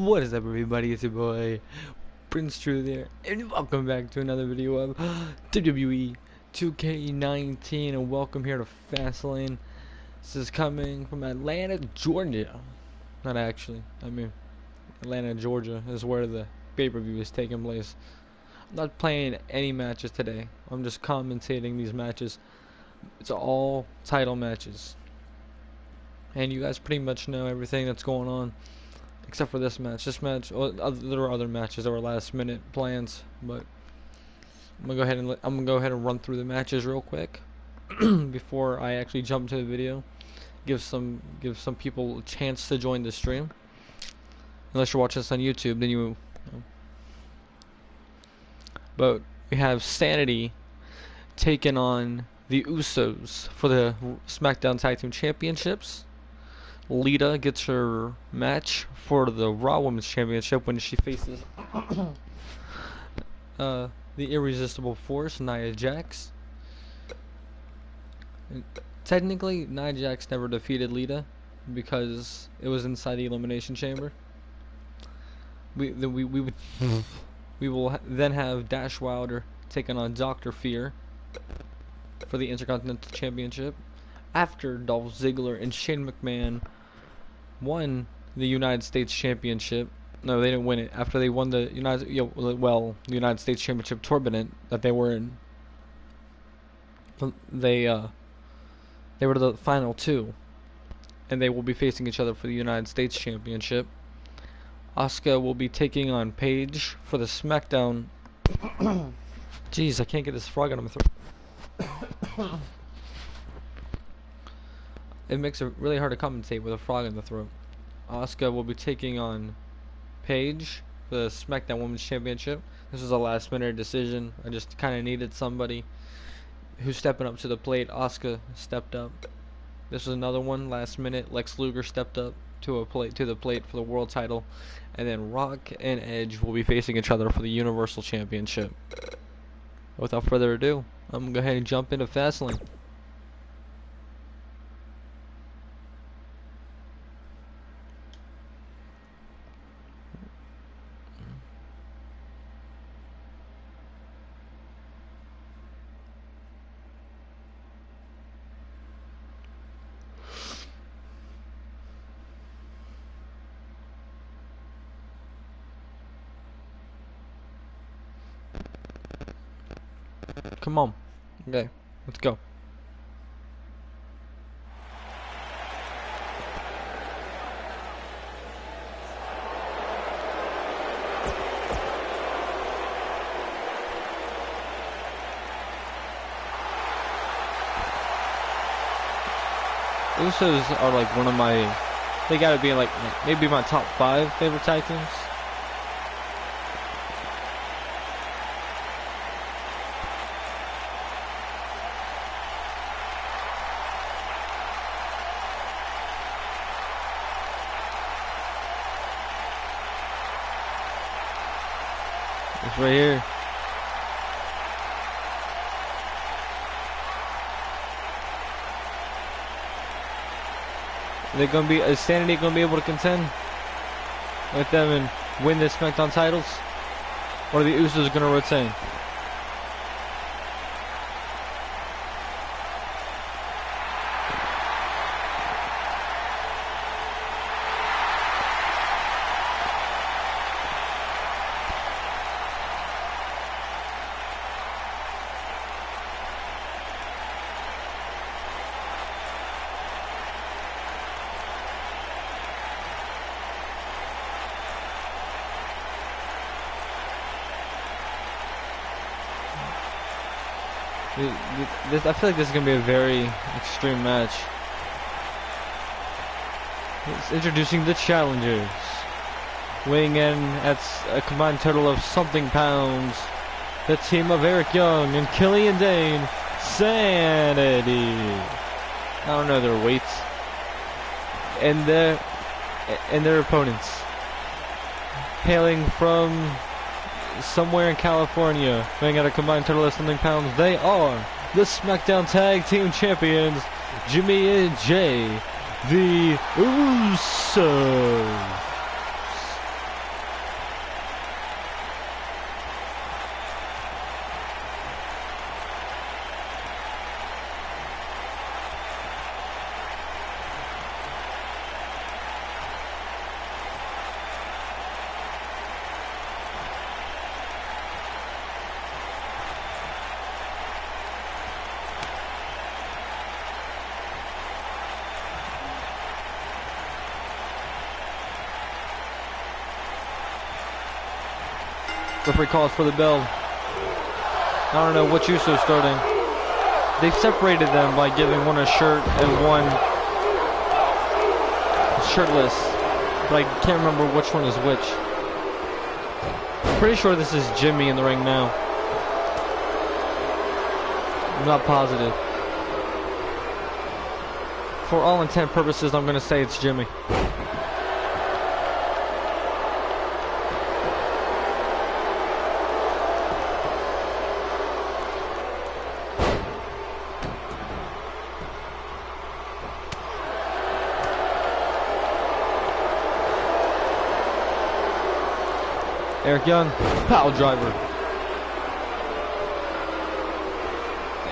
What is up, everybody? It's your boy Prince True there, and welcome back to another video of WWE 2K19, and welcome here to Fastlane. This is coming from Atlanta, Georgia. Not actually, I mean Atlanta, Georgia is where the pay-per-view is taking place. I'm not playing any matches today. I'm just commentating these matches. It's all title matches, and you guys pretty much know everything that's going on. Except for this match. Well, there were other matches that were last-minute plans, but I'm gonna go ahead and run through the matches real quick before I actually jump to the video. Give some people a chance to join the stream. Unless you're watching this on YouTube, then you. But we have Sanity taking on the Usos for the SmackDown Tag Team Championships. Lita gets her match for the Raw Women's Championship when she faces the Irresistible Force, Nia Jax. And technically, Nia Jax never defeated Lita because it was inside the Elimination Chamber. We will then have Dash Wilder taking on Dr. Fear for the Intercontinental Championship after Dolph Ziggler and Shane McMahon won the United States Championship. No, they didn't win it. After they won the the United States Championship tournament that they were in, they were the final two, and they will be facing each other for the United States Championship. Asuka will be taking on Paige for the SmackDown. Jeez, I can't get this frog out of my throat. It makes it really hard to commentate with a frog in the throat. Asuka will be taking on Paige for the SmackDown Women's Championship. This was a last-minute decision. I just kind of needed somebody who's stepping up to the plate. Asuka stepped up. This was another one last minute. Lex Luger stepped up to the plate for the world title, and then Rock and Edge will be facing each other for the Universal Championship. Without further ado, I'm gonna go ahead and jump into Fastlane. Come on. Okay, let's go. Usos are like one of my, they gotta be like maybe my top 5 favorite tag teams. It's right here. Is Sanity gonna be able to contend with them and win the SmackDown titles? Or are the Usos gonna retain? I feel like this is going to be a very extreme match. It's introducing the challengers. Weighing in at a combined total of something pounds, the team of Eric Young and Killian Dane, Sanity. I don't know their weights. And their opponents. Hailing from somewhere in California, weighing at a combined total of something pounds, they are the SmackDown Tag Team Champions, Jimmy and Jay, the Usos. Referee calls for the bell. I don't know what Uso's starting. They've separated them by giving one a shirt and one shirtless, but I can't remember which one is which. I'm pretty sure this is Jimmy in the ring now. I'm not positive. For all intent purposes, I'm gonna say it's Jimmy. Eric Young, pile driver.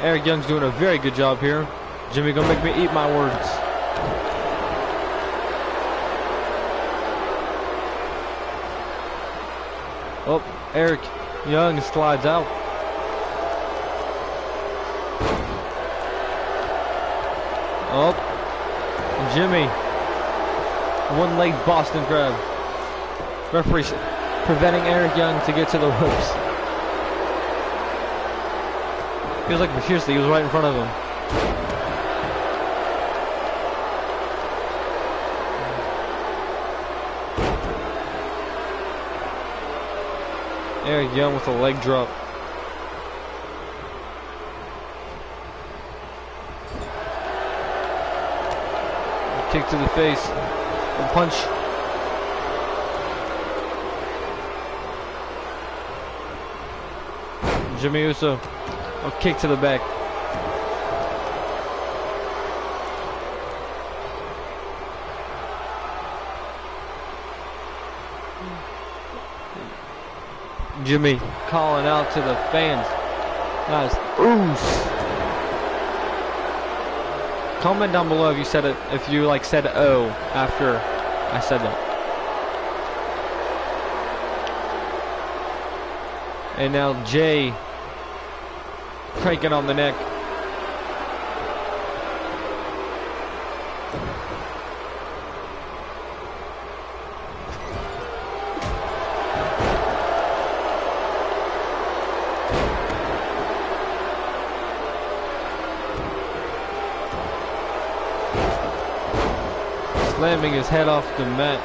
Eric Young's doing a very good job here. Jimmy gonna make me eat my words. Oh, Eric Young slides out. Oh, Jimmy, one leg Boston crab. Referee preventing Eric Young to get to the ropes. Feels like seriously he was right in front of him. Eric Young with a leg drop. A kick to the face. A punch. Jimmy Uso, a kick to the back. Jimmy calling out to the fans. Nice. Oos. Comment down below if you said it, if you like said "oh" after I said that. And now Jay cranking on the neck. Slamming his head off the mat.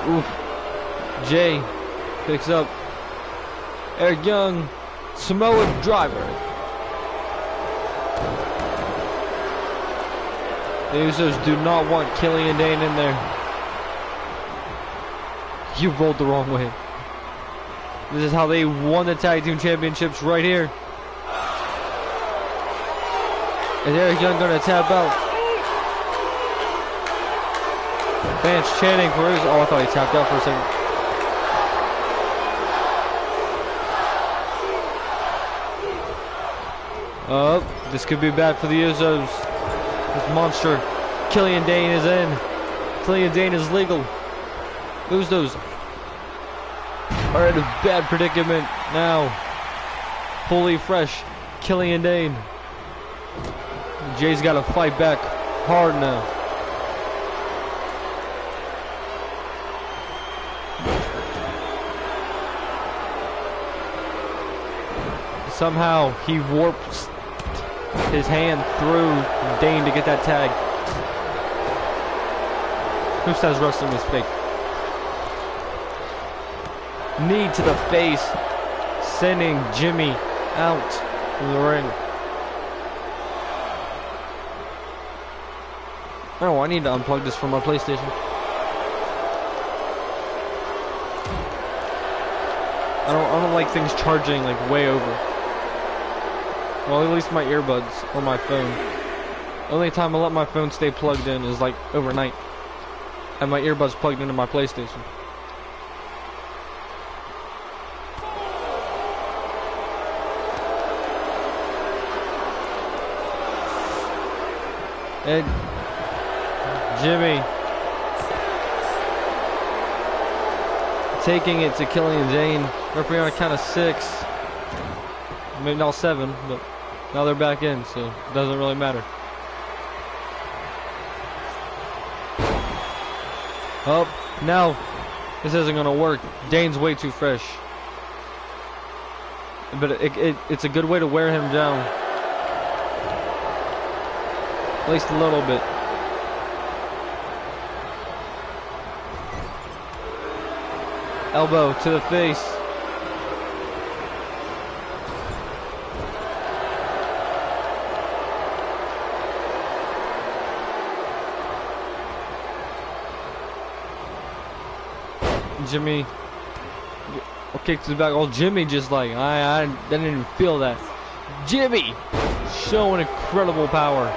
Oof. Jay picks up Eric Young, Samoa driver. The Usos do not want Killian Dane in there. You rolled the wrong way. This is how they won the tag team championships right here. Is Eric Young gonna tap out? Fans chanting for his. Oh, I thought he tapped out for a second. Oh, this could be bad for the Usos. This monster, Killian Dane, is in. Killian Dane is legal. Usos are in a bad predicament now. Fully fresh, Killian Dane. Jay's got to fight back hard now. Somehow he warps his hand through Dane to get that tag. Who says wrestling is fake? Knee to the face, sending Jimmy out of the ring. Oh, I need to unplug this from my PlayStation. I don't like things charging like way over. Well, at least my earbuds or my phone. The only time I let my phone stay plugged in is like overnight. And my earbuds plugged into my PlayStation. And Jimmy taking it to Killian Dane. Referee on a count of 6. Maybe not 7, but now they're back in, so it doesn't really matter. Oh, now this isn't gonna work. Dane's way too fresh. But it's a good way to wear him down. At least a little bit. Elbow to the face. Jimmy kicks his back. Oh, Jimmy just like, I didn't even feel that. Jimmy showing incredible power.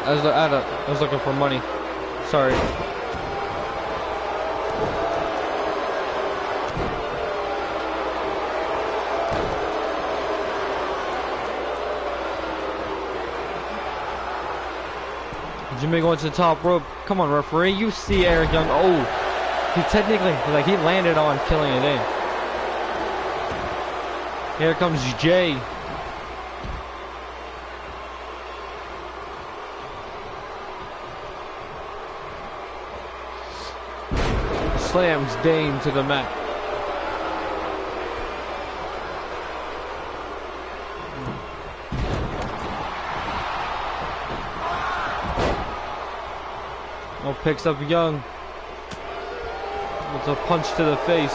I was looking for money. Sorry. Jimmy going to the top rope. Come on, referee. You see Eric Young. Oh, he technically, like, he landed on Killian Dane. Here comes Jay. Slams Dane to the mat. Oh, picks up Young. It's a punch to the face.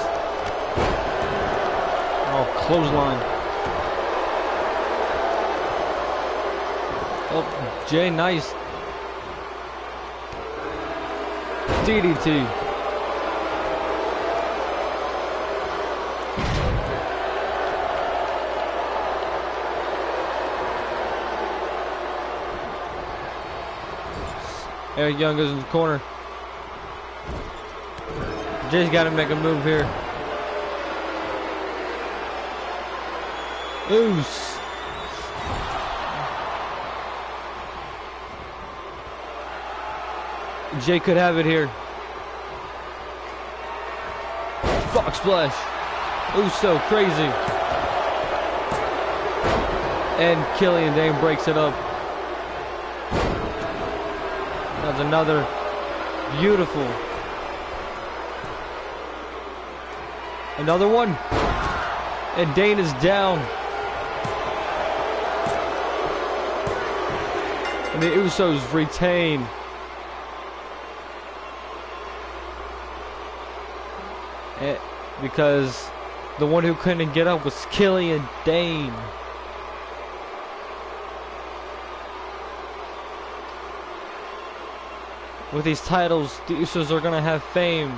Oh, clothesline. Oh, Jay, nice. DDT. Eric Young goes in the corner. Jay's got to make a move here. Oos. Jay could have it here. Fox splash. Uso crazy. And Killian Dane breaks it up. That's another beautiful. Another one. And Dane is down. And the Usos retain. Because the one who couldn't get up was Killian Dane. With these titles, the Usos are gonna have fame.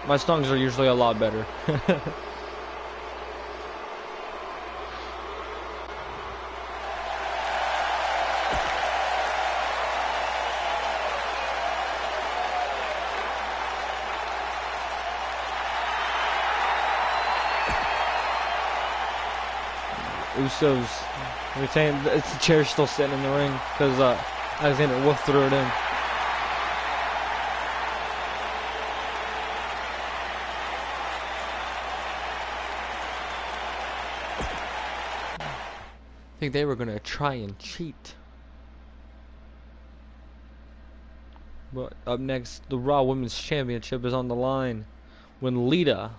My songs are usually a lot better. Usos retain. It's the chair still sitting in the ring because Alexander Wolf threw it in. I think they were gonna try and cheat. But up next, the Raw Women's Championship is on the line when Lita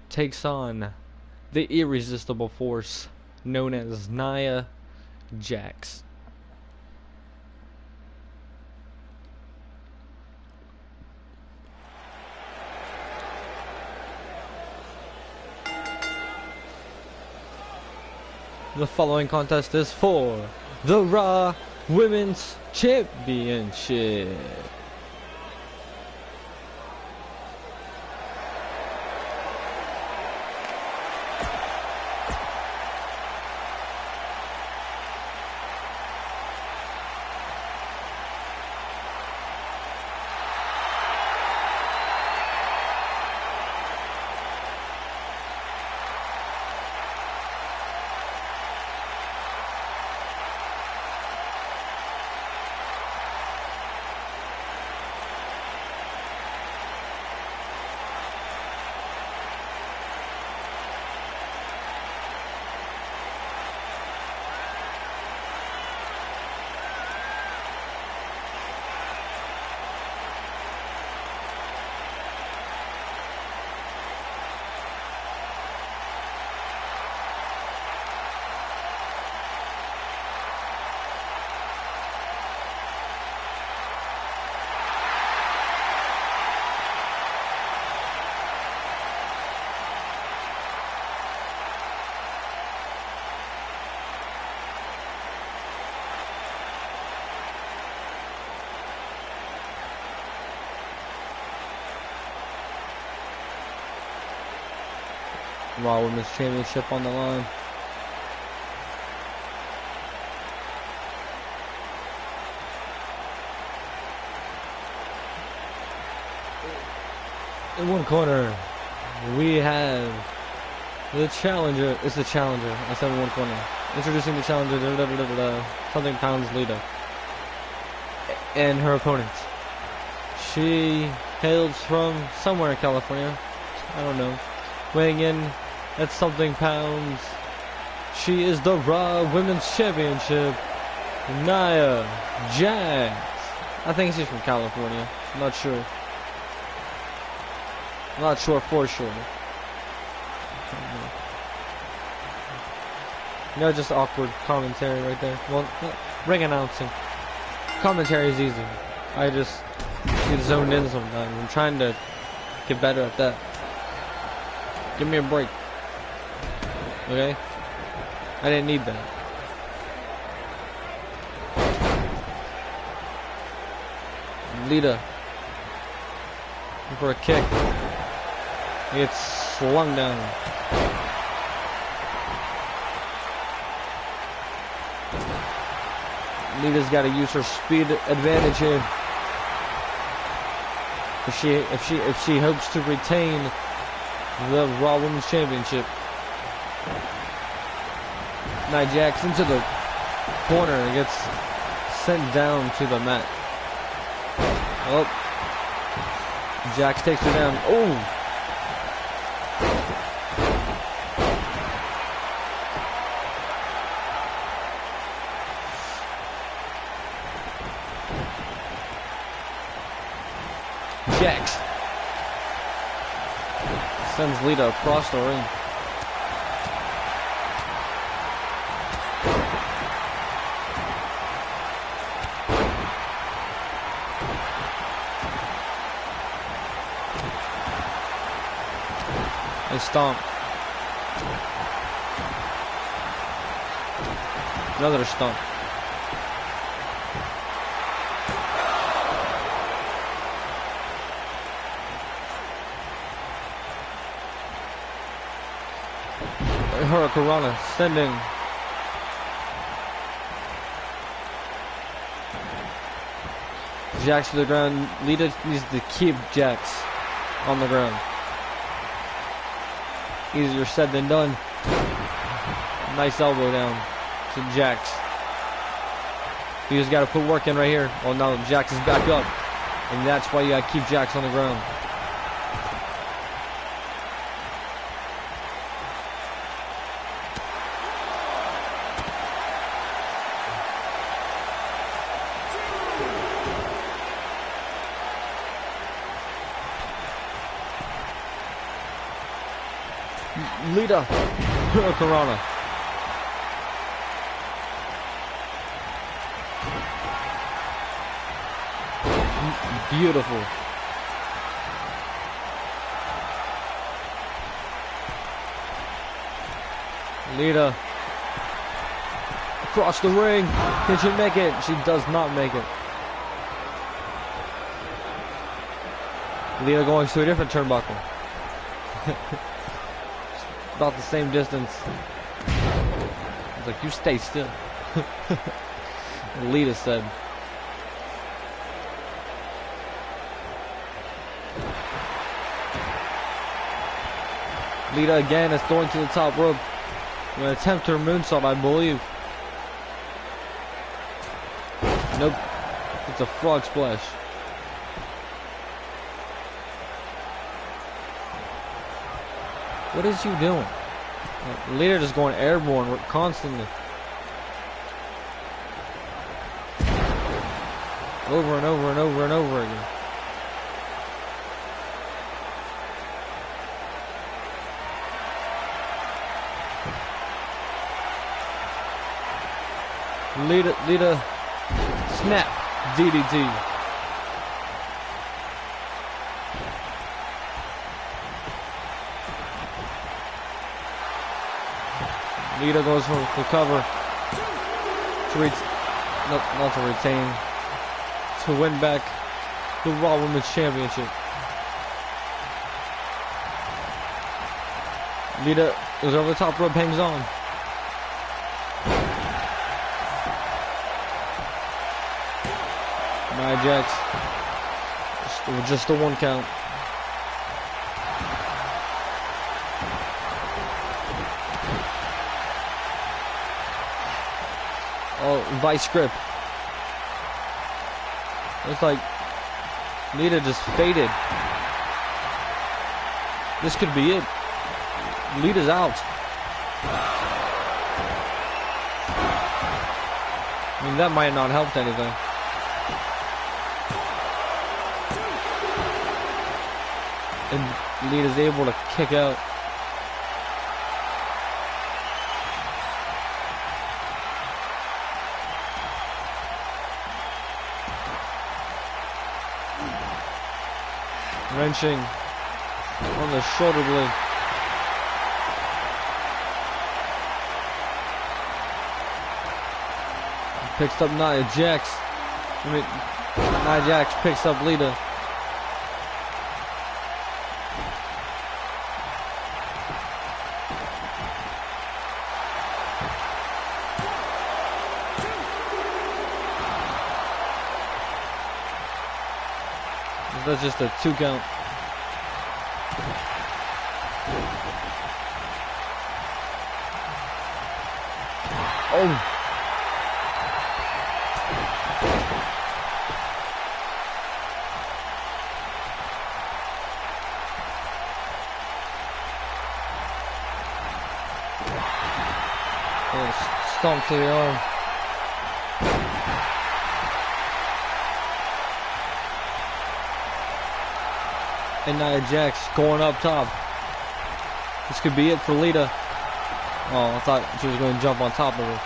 takes on the irresistible force known as Nia Jax. The following contest is for the Raw Women's Championship. Raw Women's Championship on the line. In one corner, we have the challenger. It's the challenger. I said in one corner. Introducing the challenger, something pounds Lita. And her opponent. She hails from somewhere in California. I don't know. Weighing in at something pounds. She is the Raw Women's Championship, Nia Jax. I think she's from California. I'm not sure. I'm not sure for sure. You know, just awkward commentary right there. Well, ring announcing. Commentary is easy. I just get zoned in sometimes. I'm trying to get better at that. Give me a break. Okay? I didn't need that. Lita. For a kick. It's slung down. Lita's got to use her speed advantage here. If she hopes to retain the Raw Women's Championship. Nia Jax into the corner and gets sent down to the mat. Oh, Jax takes her down. Oh. Jax sends Lita across the ring. A stomp. Another stomp. Hurricanrana sending Jax to the ground. Lita needs to keep Jax on the ground. Easier said than done. Nice elbow down to Jax. You just got to put work in right here. Oh no, Jax is back up, and that's why you got to keep Jax on the ground. Lita, Corona. Beautiful. Lita across the ring. Can she make it? She does not make it. Lita going to a different turnbuckle. About the same distance. It's like, you stay still. Lita said. Lita again is going to the top rope. Going to attempt her moonsault, I believe. Nope. It's a frog splash. What is you doing? Lita just going airborne constantly. Over and over and over and over again. Lita, snap, DDT. Lita goes for the cover to not to retain, to win back the Raw Women's Championship. Lita is over the top rope, hangs on. Nia Jax. Just a 1 count. Oh, vice grip. It's like Lita just faded. This could be it. Lita's out. I mean, that might not have helped anything. And Lita's able to kick out. Wrenching on the shoulder blade. Picks up Nia Jax. Nia Jax picks up Lita. That's just a 2 count. Oh. Oh, stomp to the arm. And Nia Jax going up top. This could be it for Lita. Oh, I thought she was going to jump on top of her.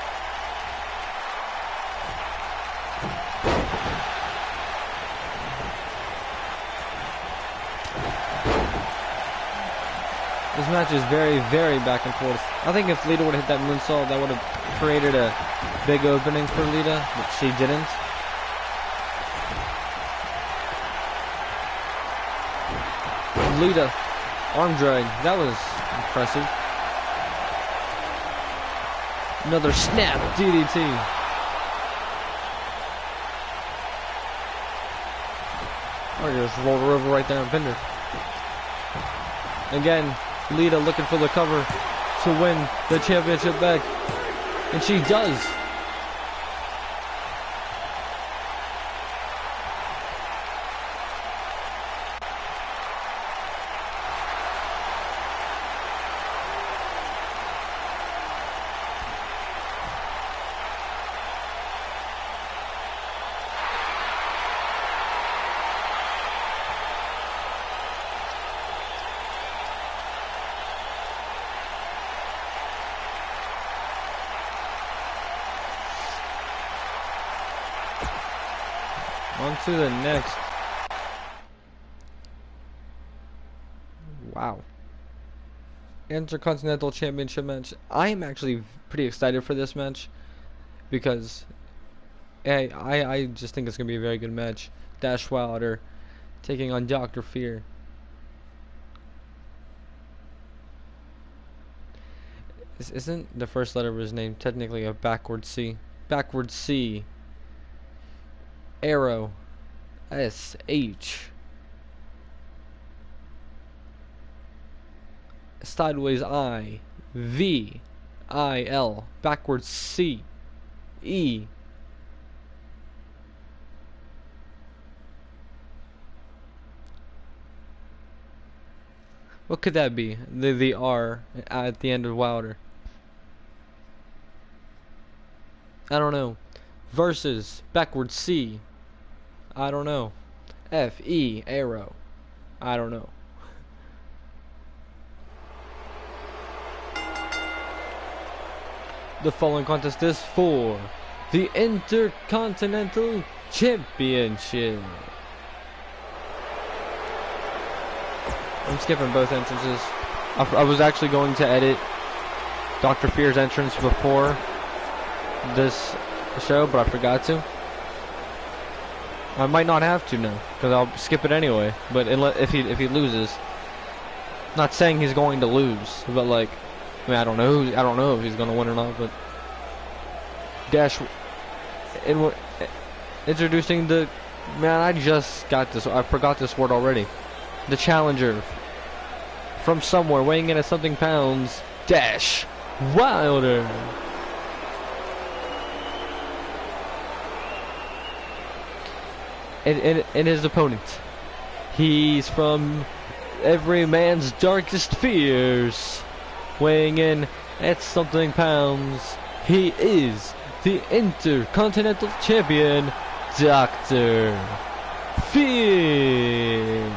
This match is very, very back and forth. I think if Lita would have hit that moonsault, that would have created a big opening for Lita, but she didn't. Lita, arm drag, that was impressive. Another snap DDT. Oh, just rolled her over right there and pinned her. Again, Lita looking for the cover to win the championship back. And she does. On to the next. Wow. Intercontinental Championship match. I am actually pretty excited for this match because I just think it's going to be a very good match. Dash Wilder taking on Dr. Fear. Isn't the first letter of his name technically a backward C? Backward C. Arrow. S-H. Sideways I. V-I-L. Backwards C. E. What could that be? The R at the end of Wilder. I don't know. Versus backwards C. I don't know. F-E, arrow. I don't know. The following contest is for the Intercontinental Championship. I'm skipping both entrances. I was actually going to edit Dr. Fear's entrance before this show, but I forgot to. I might not have to now, because I'll skip it anyway. But if he loses, Not saying he's going to lose, but like, I mean, I don't know if he's going to win or not. But Dash, introducing the man. I just got this. I forgot this word already. The challenger from somewhere, weighing in at something pounds. Dash Wilder. And his opponent, he's from every man's darkest fears, weighing in at something pounds. He is the Intercontinental Champion, Dr. Fear.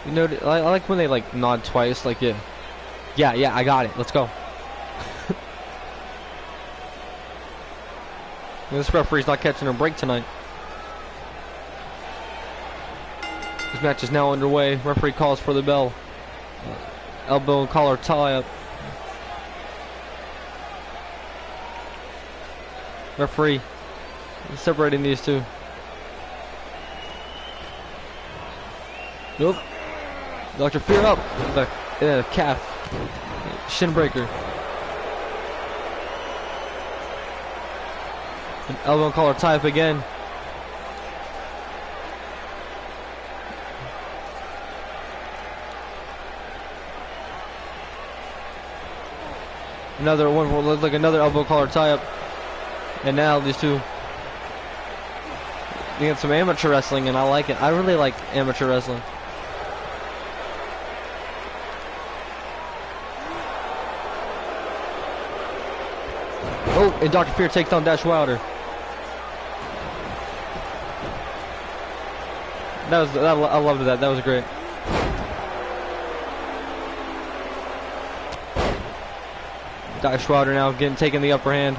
You know, I like when they like nod twice, like yeah, I got it. Let's go. This referee's not catching a break tonight. This match is now underway. Referee calls for the bell. Elbow and collar tie up. Referee separating these two. Nope. Dr. Fear up. The calf. Shin breaker. An elbow and collar tie up again. Another one, looks like another elbow collar tie up. And now these two. You get some amateur wrestling, and I like it. I really like amateur wrestling. Oh, and Dr. Fear takes on Dash Wilder. I loved that. That was great. Dash Wilder now taking the upper hand.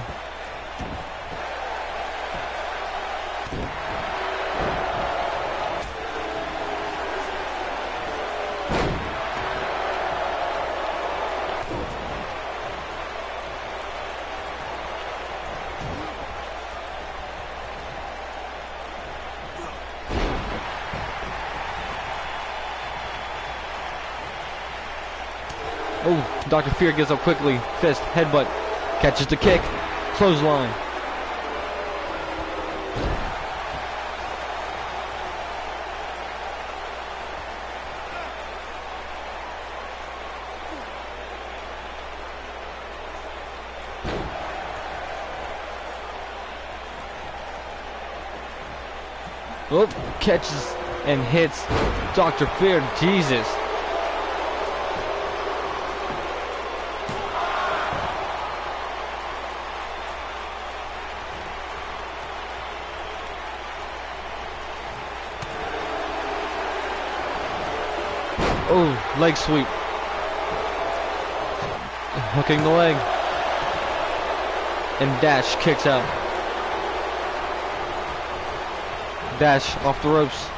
Oh, Dr. Fear gives up quickly. Fist, headbutt, catches the kick, clothesline. Oh, catches and hits Dr. Fear. Jesus. Oh, leg sweep. Hooking the leg. And Dash kicks out. Dash off the ropes.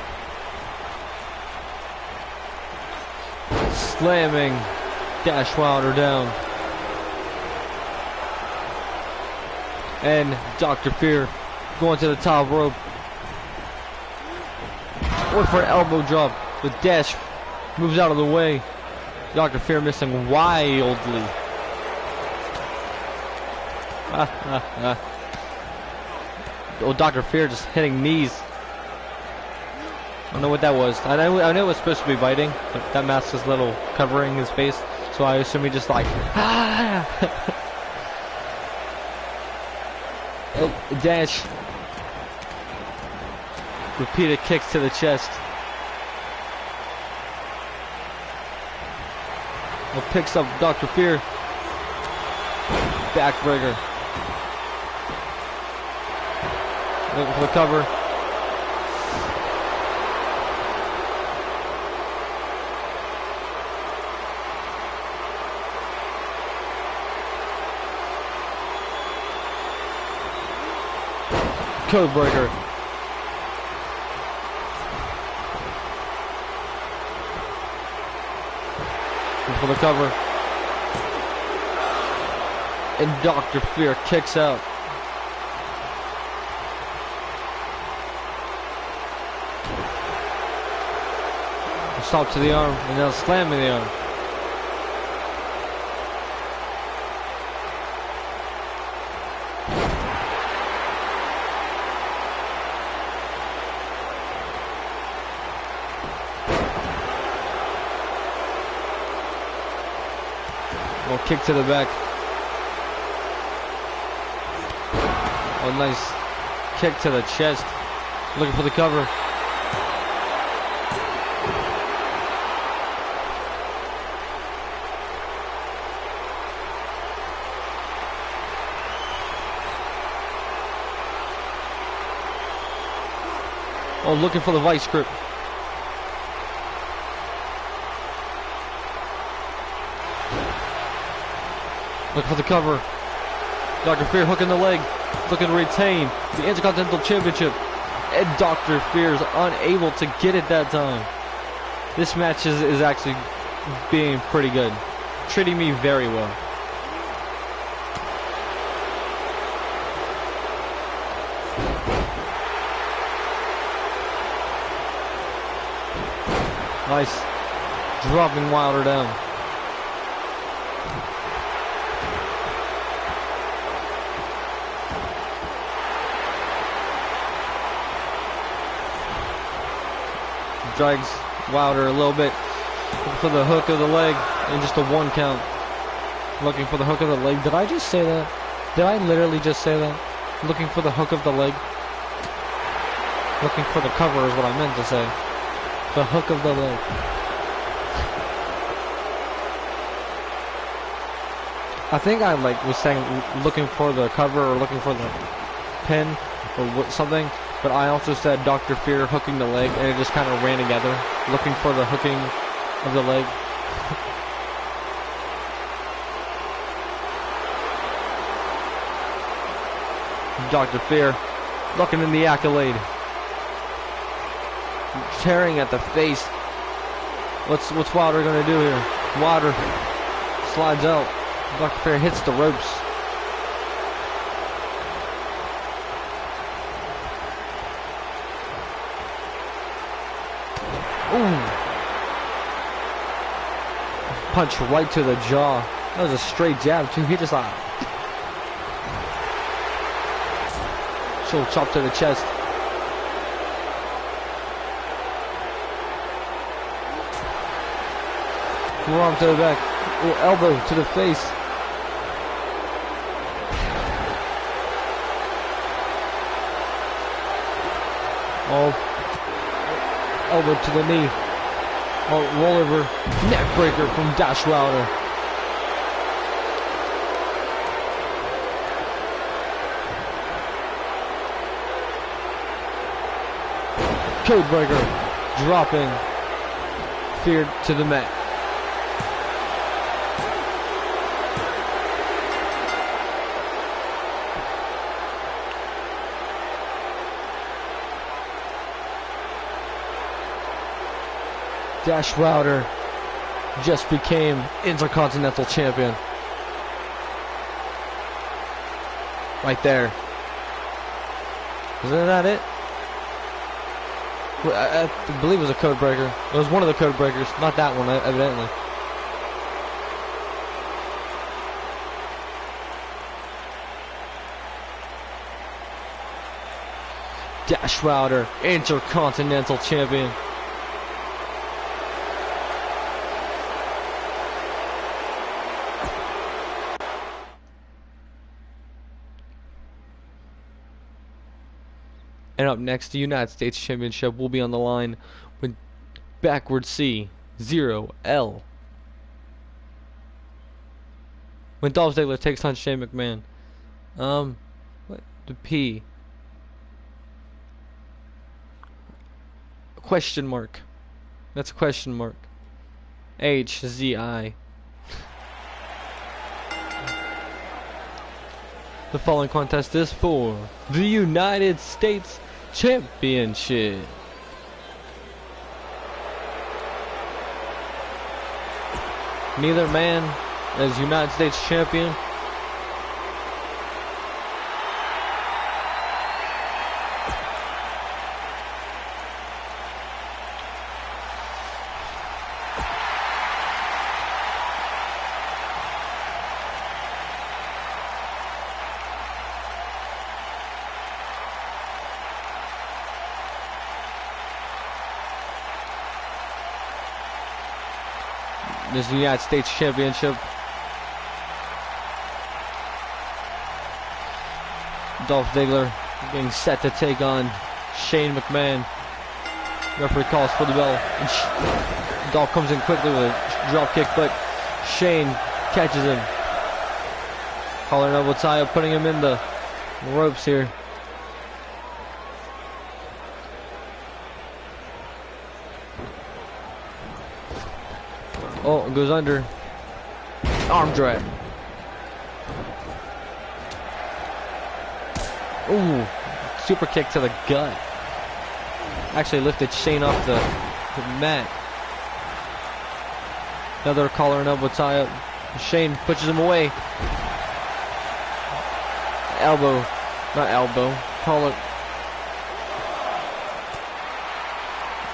Slamming Dash Wilder down. And Dr. Fear going to the top rope. Going for an elbow drop. But Dash moves out of the way. Dr. Fear missing wildly. Oh, Dr. Fear just hitting knees. I don't know what that was. I know it was supposed to be biting, but that mask is a little covering his face, so I assume he just like Oh, Dash. Repeated kicks to the chest. Picks up Dr. Fear. Backbreaker. Looking for the cover. Codebreaker. For the cover. And Dr. Fear kicks out. Stop to the arm, and they'll slam in the arm. Well, kick to the back. Oh, nice kick to the chest. Looking for the cover. Oh, looking for the vice grip. Looking for the cover. Dr. Fear hooking the leg. Looking to retain the Intercontinental Championship. And Dr. Fear's unable to get it that time. This match is actually being pretty good. Treating me very well. Nice. Dropping Wilder down. Drags Wilder a little bit. Looking for the hook of the leg and just a 1 count. Looking for the hook of the leg. Did I just say that? Did I literally just say that? Looking for the hook of the leg. Looking for the cover is what I meant to say. The hook of the leg. I think I was saying looking for the cover or looking for the pin or something, but I also said Dr. Fear hooking the leg, and it just kind of ran together. Looking for the hooking of the leg. Dr. Fear looking in the accolade. Tearing at the face. What's Wilder gonna do here? Wilder slides out. Dr. Fear hits the ropes. Ooh. Punch right to the jaw. That was a straight jab too. He just shoulder chop to the chest. Forearm to the back. Ooh, elbow to the face. Oh, elbow to the knee. Oh, rollover neck breaker from Dash Wilder. Code breaker, dropping Fear to the mat. Dash Wilder just became Intercontinental Champion. Right there. Isn't that it? I believe it was a code breaker. It was one of the code breakers, not that one, evidently. Dash Wilder, Intercontinental Champion. And up next, the United States Championship will be on the line with backward C, 0L. When Dolph Ziggler takes on Shane McMahon. What? The P. Question mark. That's a question mark. H, Z, I. The following contest is for the United States Championship. Neither man is United States Champion. This is the United States Championship. Dolph Ziggler getting set to take on Shane McMahon. Referee calls for the bell. And Dolph comes in quickly with a drop kick, but Shane catches him. Collar and elbow tie up, putting him in the ropes here. Oh, it goes under. Arm drag. Ooh, super kick to the gut. Actually lifted Shane off the mat. Another collar and elbow tie up. Shane pushes him away. Elbow, not elbow. Collar.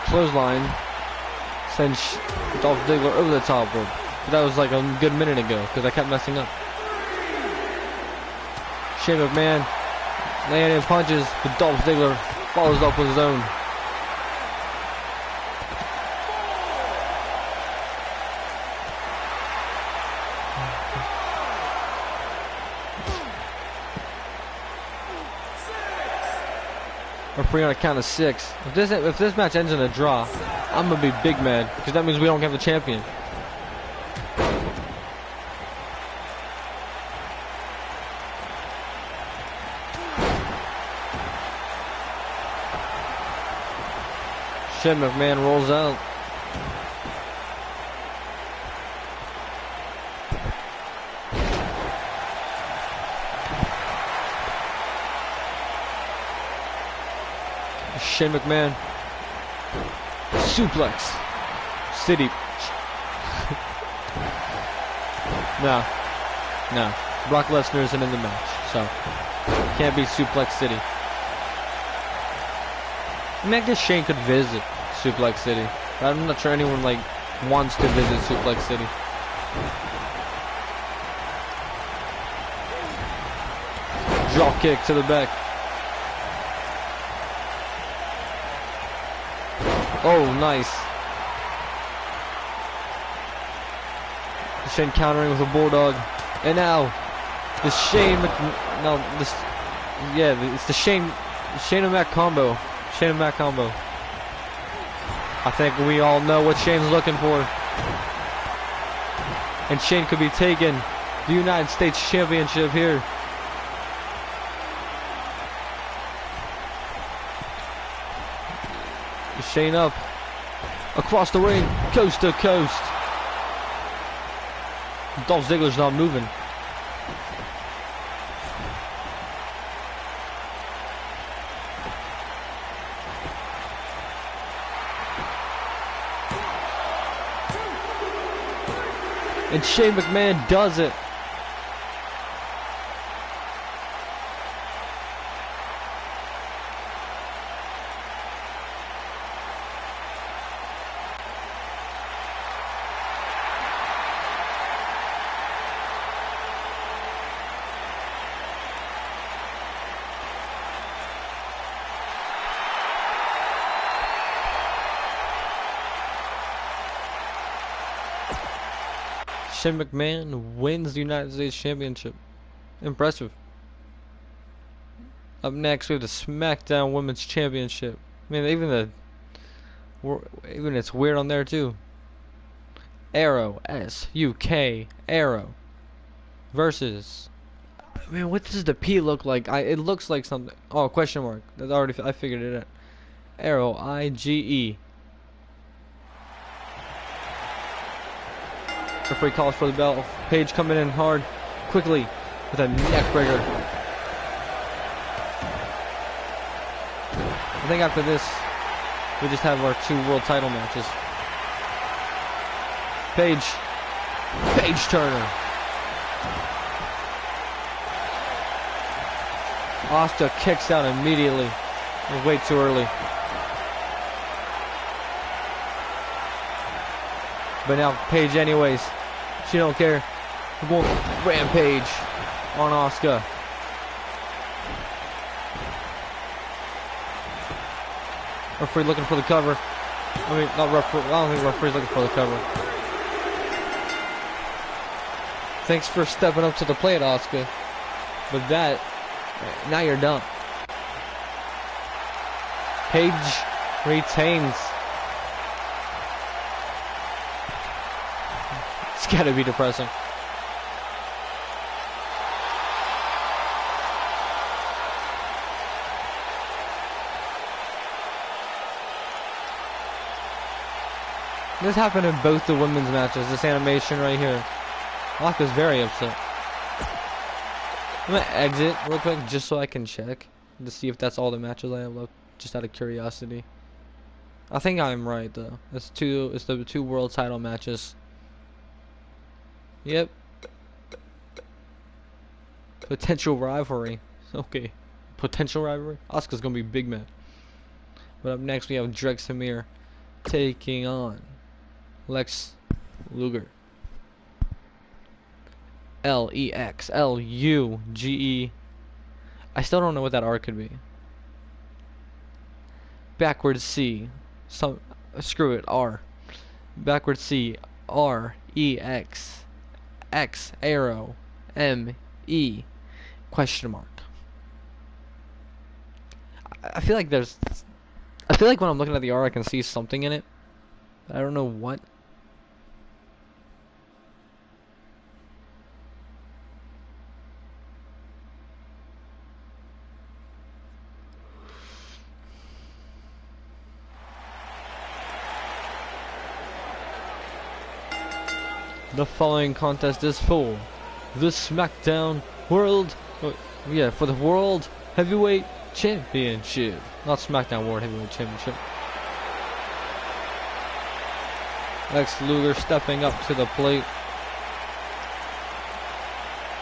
Clothesline. Sends Dolph Ziggler over the top rope. But that was like a good minute ago because I kept messing up. Shane McMahon landing punches, but Dolph Ziggler follows up with his own. Referee on a count of 6. If this match ends in a draw, I'm gonna be big mad because that means we don't have a champion. Shane McMahon rolls out. Shane McMahon. Suplex. City. No. No. Brock Lesnar isn't in the match, so can't be Suplex City. I mean, I guess Shane could visit Suplex City, but I'm not sure anyone like wants to visit Suplex City. Drop kick to the back. Oh, nice. Shane countering with a bulldog, and now the Shane it's the Shane and Mac combo. Shane and Mac combo. I think we all know what Shane's looking for, and Shane could be taking the United States Championship here. Shane up, across the ring, coast to coast. Dolph Ziggler's not moving. And Shane McMahon does it. Shane McMahon wins the United States Championship. Impressive. Up next, we have the SmackDown Women's Championship. I mean, even it's weird on there too. Arrow, S-U-K, Arrow, versus. I mean, what does the P look like? It looks like something. Oh, question mark. That's already. I figured it out. Arrow, I-G-E. Referee calls for the bell. Paige coming in hard, quickly, with a neck breaker. I think after this, we just have our 2 world title matches. Paige Turner. Asuka kicks out immediately. It was way too early. But now Paige anyways. She don't care. We're going rampage on Asuka. Referee looking for the cover. I mean, not referee. I don't think referee's looking for the cover. Thanks for stepping up to the plate, Asuka. But that, now you're done. Paige retains. It's gotta be depressing. This happened in both the women's matches, this animation right here. Asuka's very upset. I'm gonna exit real quick just so I can check to see if that's all the matches I have left, just out of curiosity. I think I'm right though. It's the two world title matches. Yep. Potential rivalry. Okay. Potential rivalry. Asuka's gonna be big man. But up next we have Drex Hamir taking on Lex Luger. Lexluge. I still don't know what that R could be. Backwards C. Screw it. R. Backwards C. R. E. X. X. Arrow. M. E. Question mark. I feel like when I'm looking at the R I can see something in it. I don't know what. The following contest is for the SmackDown World, for the World Heavyweight Championship. Not SmackDown World Heavyweight Championship. Lex Luger stepping up to the plate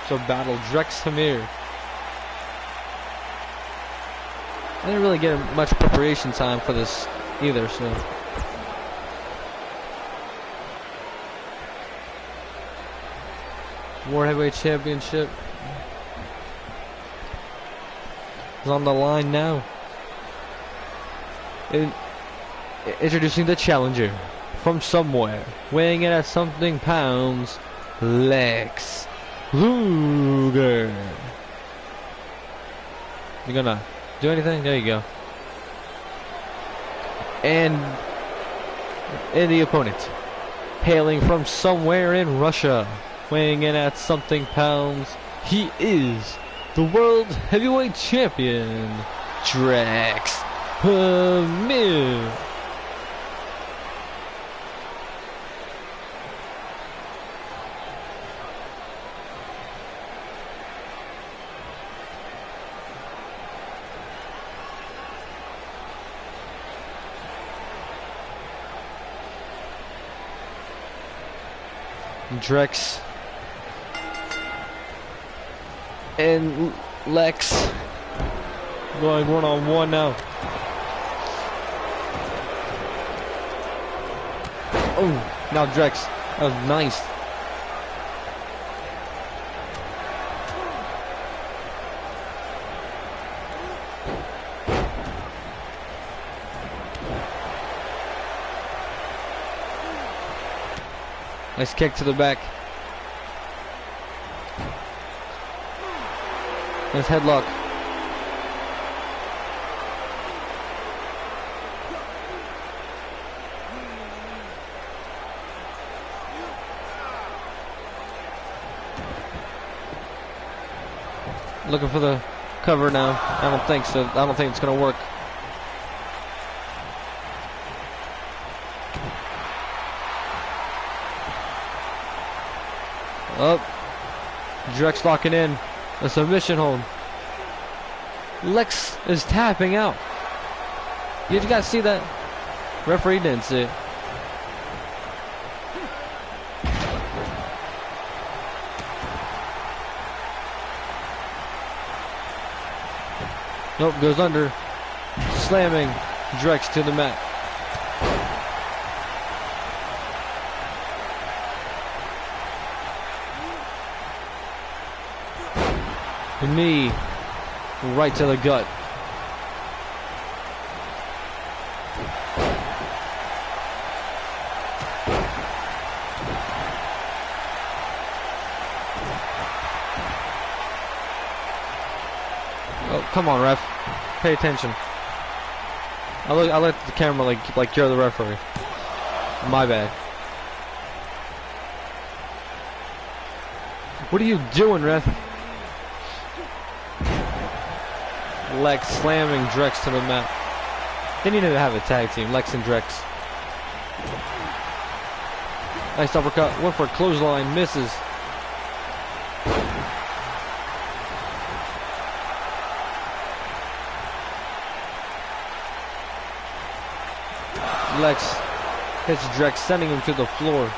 to battle Drex Hamir. I didn't really get much preparation time for this either, so. World Heavyweight Championship is on the line now. Introducing the challenger from somewhere, weighing in at something pounds, Lex Luger. You gonna do anything? There you go. And the opponent, hailing from somewhere in Russia, weighing in at something pounds, he is the World Heavyweight Champion, Drex Hamir. Drex and Lex going one-on-one now. Oh, now Drex. That was nice. Nice kick to the back. Nice headlock. Looking for the cover now. I don't think so. I don't think it's gonna work. Up. Drex locking in. A submission hold. Lex is tapping out. You just gotta see that. Referee didn't see it. Nope, goes under. Slamming Drex to the mat. The knee right to the gut. come on, ref. Pay attention. I look at the camera like you're the referee. My bad. What are you doing, ref? Lex slamming Drex to the mat. They needed to have a tag team, Lex and Drex. Nice uppercut. Went for a clothesline. Misses. Lex hits Drex, sending him to the floor.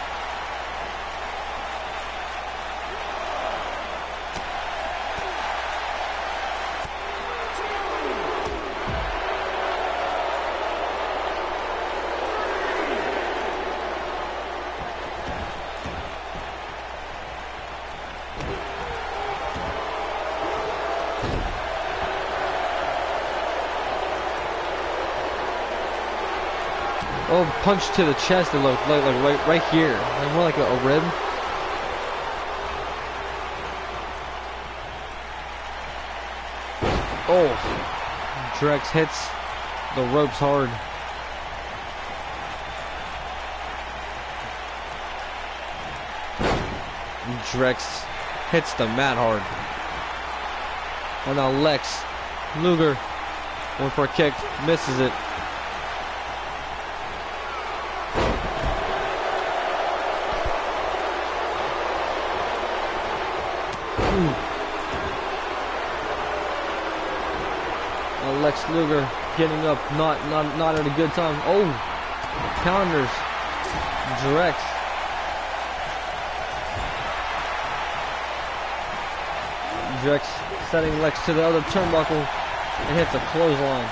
Oh, punch to the chest. It looked like right here, like more like a rib. Oh, Drex hits the ropes hard. Drex hits the mat hard. And now Lex Luger going for a kick, misses it. Lex Luger getting up, not at a good time. Oh, counters. Drex. Drex setting Lex to the other turnbuckle and hits a clothesline.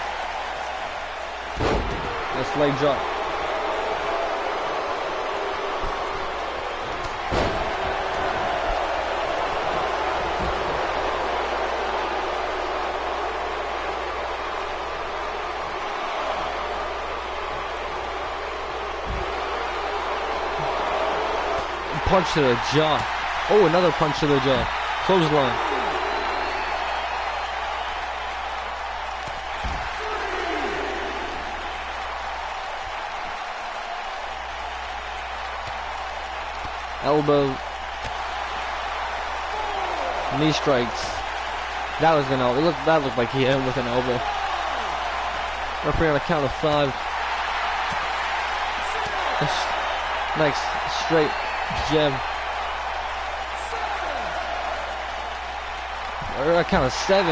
Nice leg drop. Punch to the jaw. Oh, another punch to the jaw. Clothesline. Elbow. Knee strikes. That was gonna. That looked like he hit him with an elbow. Referee on a count of 5. Nice straight gem. Or a count of 7.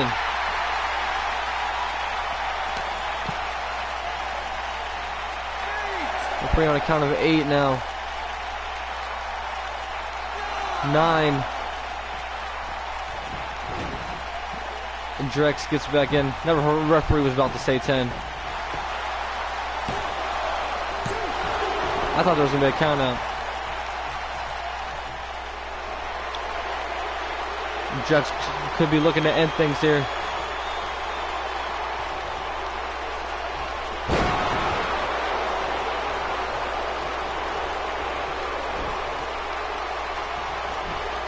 Referee on a count of 8 now. 9. And Drex gets back in. Never heard a referee was about to say 10. I thought there was gonna be a count out. Drex could be looking to end things here.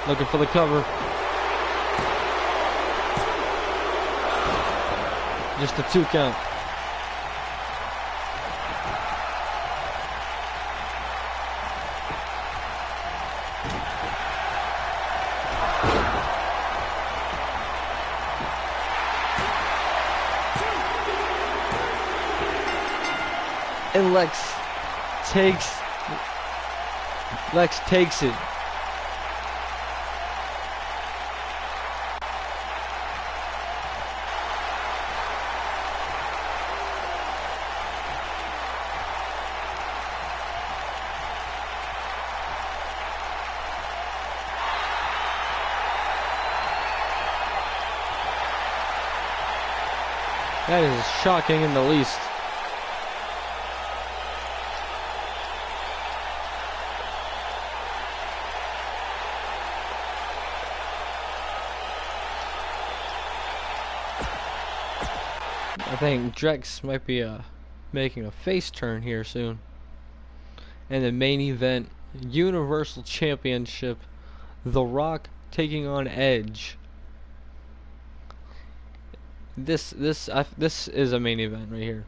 Looking for the cover. Just a 2 count. And Lex takes it. That is shocking in the least. I think Drex might be making a face turn here soon. And the main event, Universal Championship, The Rock taking on Edge. This is a main event right here.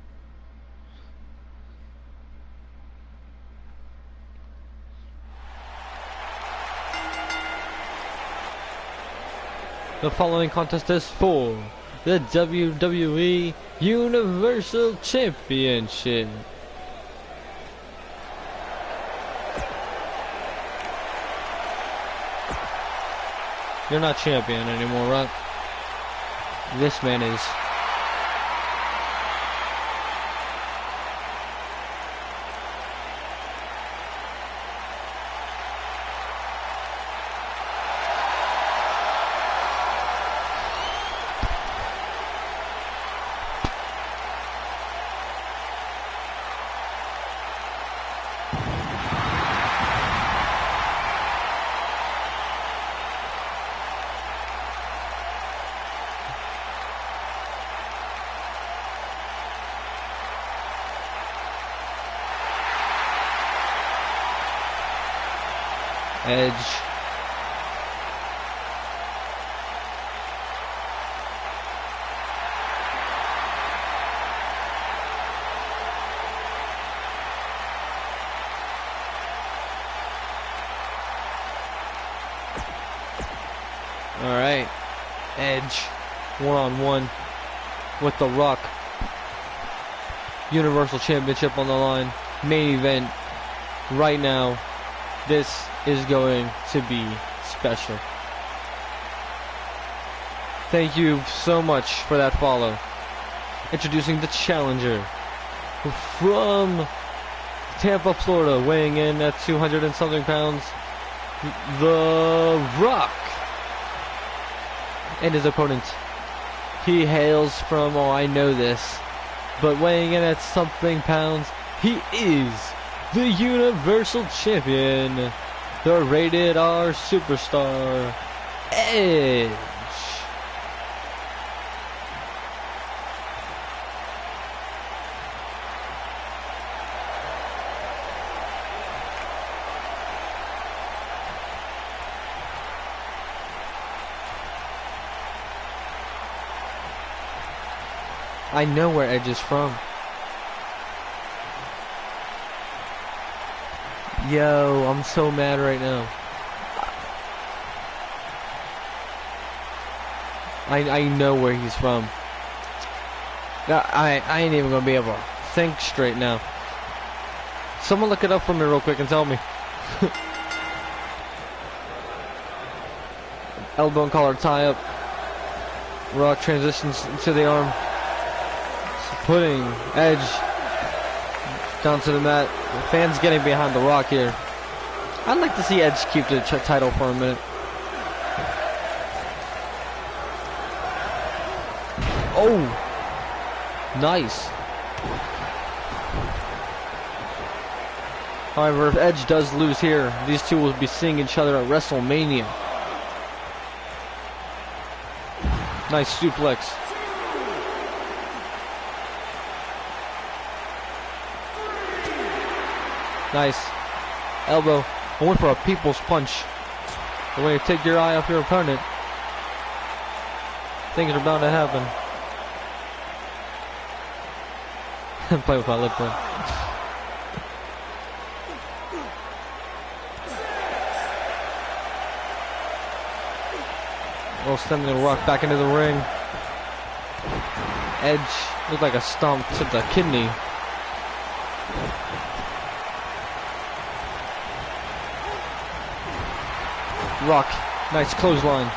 The following contest is for the WWE Universal Championship. You're not champion anymore, right? This man is. Edge. All right, Edge, one-on-one with The Rock. Universal Championship on the line. Main event right now. This is going to be special. Thank you so much for that follow. Introducing the challenger from Tampa, Florida, weighing in at 200 and something pounds, The Rock. And his opponent, he hails from, oh, I know this, but weighing in at something pounds, he is the Universal Champion, the Rated R Superstar, Edge. I know where Edge is from. Yo, I'm so mad right now. I know where he's from. I ain't even gonna be able to think straight now. Someone look it up for me real quick and tell me. Elbow and collar tie up. Rock transitions to the arm. Putting Edge down to the mat. The fans getting behind The Rock here. I'd like to see Edge keep the title for a minute. Oh! Nice. However, if Edge does lose here, these two will be seeing each other at WrestleMania. Nice suplex. Nice. Elbow. I went for a people's punch. The way you take your eye off your opponent. Things are bound to happen. Play with my lip then. Well, sending The Rock back into the ring. Edge looked like a stomp to the kidney. Rock, nice clothesline.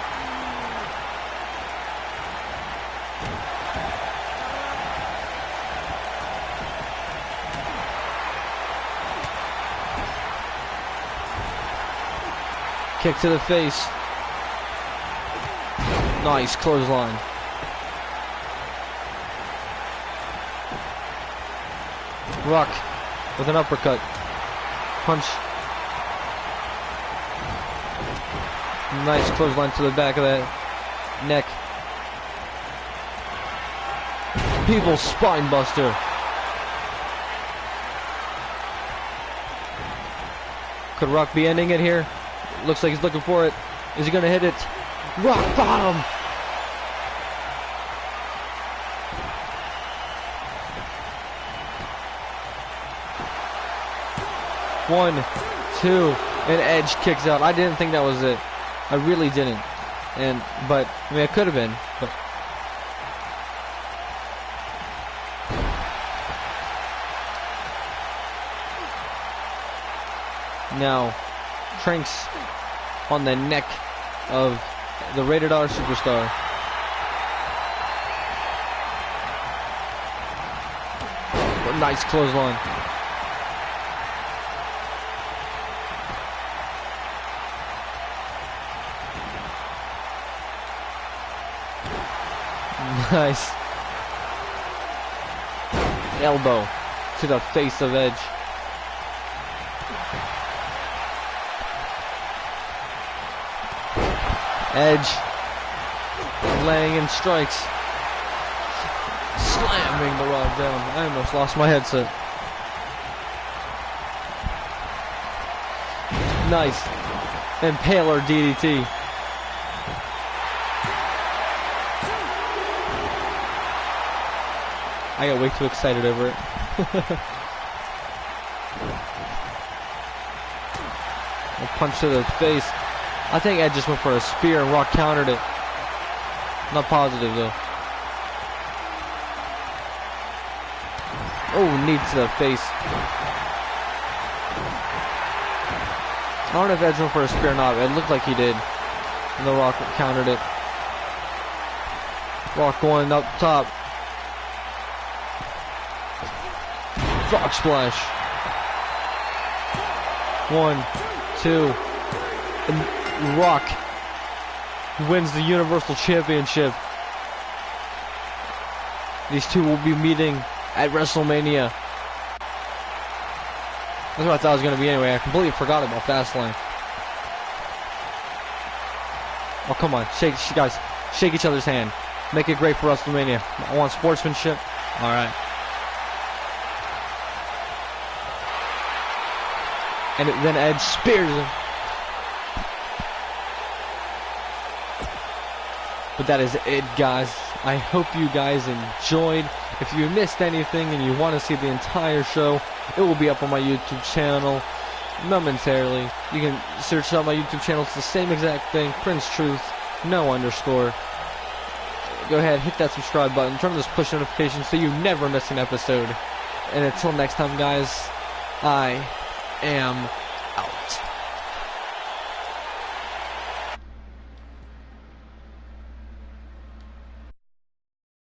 Kick to the face. Nice clothesline. Rock with an uppercut. Punch. Nice clothesline to the back of that neck. People's spine buster. Could Rock be ending it here? Looks like he's looking for it. Is he gonna hit it? Rock bottom. 1, 2, and Edge kicks out. I didn't think that was it. I really didn't. But I mean, it could have been. But now, Tranks on the neck of the Rated R Superstar. Nice clothesline. Nice. Elbow to the face of Edge. Edge laying in strikes. Slamming the Rock down. I almost lost my headset. Nice. Impaler DDT. I got way too excited over it. A punch to the face. I think Ed just went for a spear and Rock countered it. Not positive though. Oh, knee to the face. I don't know if Edge went for a spear or not. It looked like he did. And the Rock countered it. Rock going up top. Frog splash. 1, 2. And Rock wins the Universal Championship. These two will be meeting at WrestleMania. That's what I thought it was going to be anyway. I completely forgot about Fastlane. Oh, come on. Guys, shake each other's hand. Make it great for WrestleMania. I want sportsmanship. All right. And then Edge spears him. But that is it, guys. I hope you guys enjoyed. If you missed anything and you want to see the entire show, it will be up on my YouTube channel momentarily. You can search on my YouTube channel. It's the same exact thing. Prince Truth, no underscore. Go ahead, hit that subscribe button. Turn on those push notifications so you never miss an episode. And until next time, guys, I am out.